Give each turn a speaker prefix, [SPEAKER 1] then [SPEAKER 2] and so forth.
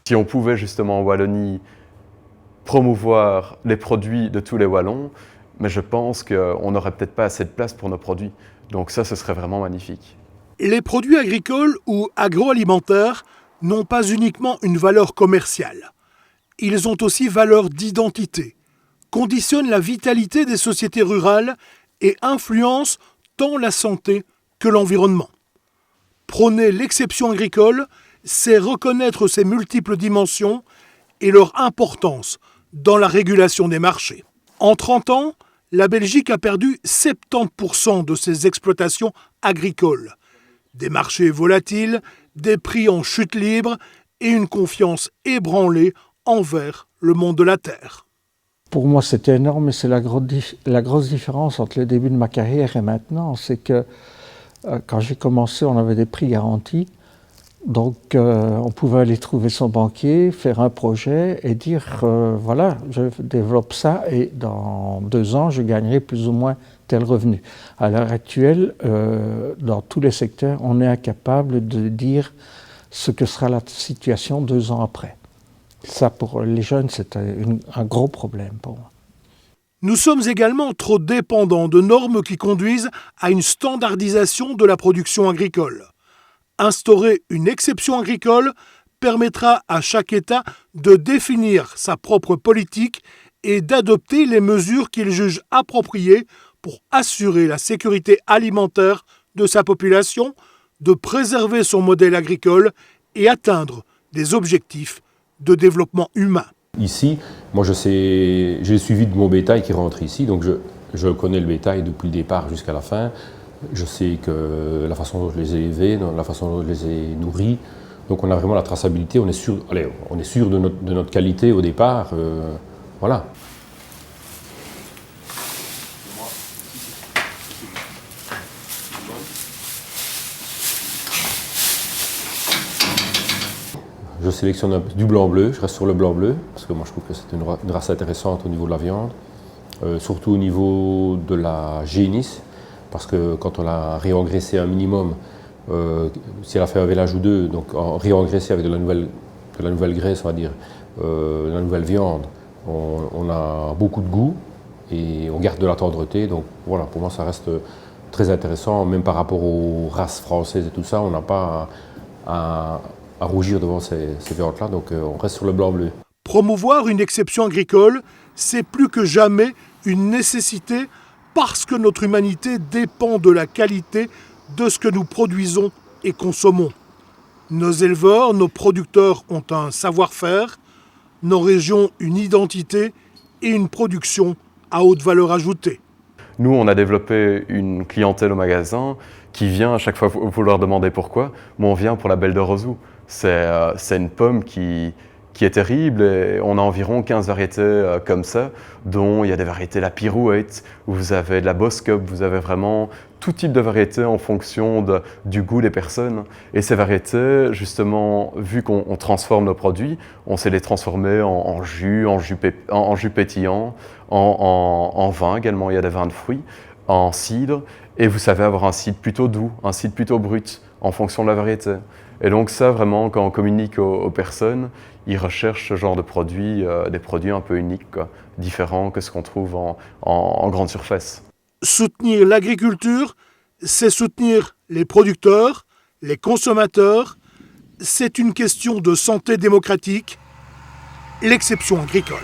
[SPEAKER 1] Si on pouvait justement en Wallonie promouvoir les produits de tous les Wallons, mais je pense qu'on n'aurait peut-être pas assez de place pour nos produits. Donc ça, ce serait vraiment magnifique.
[SPEAKER 2] Les produits agricoles ou agroalimentaires n'ont pas uniquement une valeur commerciale. Ils ont aussi valeur d'identité, conditionnent la vitalité des sociétés rurales et influencent tant la santé que l'environnement. Prôner l'exception agricole, c'est reconnaître ses multiples dimensions et leur importance dans la régulation des marchés. En 30 ans, la Belgique a perdu 70% de ses exploitations agricoles. Des marchés volatiles, des prix en chute libre et une confiance ébranlée envers le monde de la terre.
[SPEAKER 3] Pour moi, c'était énorme, et c'est la grosse différence entre le début de ma carrière et maintenant. C'est que quand j'ai commencé, on avait des prix garantis. Donc, on pouvait aller trouver son banquier, faire un projet et dire voilà, je développe ça et dans 2 ans, je gagnerai plus ou moins tel revenu. À l'heure actuelle, dans tous les secteurs, on est incapable de dire ce que sera la situation 2 ans après. Ça, pour les jeunes, c'est un gros problème pour moi.
[SPEAKER 2] Nous sommes également trop dépendants de normes qui conduisent à une standardisation de la production agricole. Instaurer une exception agricole permettra à chaque État de définir sa propre politique et d'adopter les mesures qu'il juge appropriées pour assurer la sécurité alimentaire de sa population, de préserver son modèle agricole et atteindre des objectifs de développement humain.
[SPEAKER 4] Ici, moi j'ai le suivi de mon bétail qui rentre ici, donc je connais le bétail depuis le départ jusqu'à la fin. Je sais que la façon dont je les ai élevés, la façon dont je les ai nourris, donc on a vraiment la traçabilité, on est sûr de notre qualité au départ, voilà. Je sélectionne du blanc-bleu, je reste sur le blanc-bleu, parce que moi je trouve que c'est une race intéressante au niveau de la viande, surtout au niveau de la génisse, parce que quand on l'a réengraissé un minimum, si elle a fait un vélage ou 2, donc réengraissé avec de la nouvelle graisse, on va dire, de la nouvelle viande, on a beaucoup de goût et on garde de la tendreté, donc voilà, pour moi ça reste très intéressant, même par rapport aux races françaises et tout ça, on n'a pas à rougir devant ces viandes-là, donc on reste sur le blanc-bleu.
[SPEAKER 2] Promouvoir une exception agricole, c'est plus que jamais une nécessité parce que notre humanité dépend de la qualité de ce que nous produisons et consommons. Nos éleveurs, nos producteurs ont un savoir-faire, nos régions une identité et une production à haute valeur ajoutée.
[SPEAKER 1] Nous, on a développé une clientèle au magasin qui vient à chaque fois vouloir demander pourquoi. Moi, on vient pour la Belle de Rosou. C'est une pomme qui est terrible et on a environ 15 variétés comme ça, dont il y a des variétés la Pirouette, vous avez de la Boss Cup, vous avez vraiment tout type de variétés en fonction du goût des personnes. Et ces variétés, justement, vu qu'on transforme nos produits, on sait les transformer en jus pétillant, en vin également, il y a des vins de fruits, en cidre, et vous savez avoir un cidre plutôt doux, un cidre plutôt brut, en fonction de la variété. Et donc ça, vraiment, quand on communique aux personnes, ils recherchent ce genre de produits, des produits un peu uniques, quoi, différents que ce qu'on trouve en grande surface.
[SPEAKER 2] Soutenir l'agriculture, c'est soutenir les producteurs, les consommateurs. C'est une question de santé démocratique, l'exception agricole.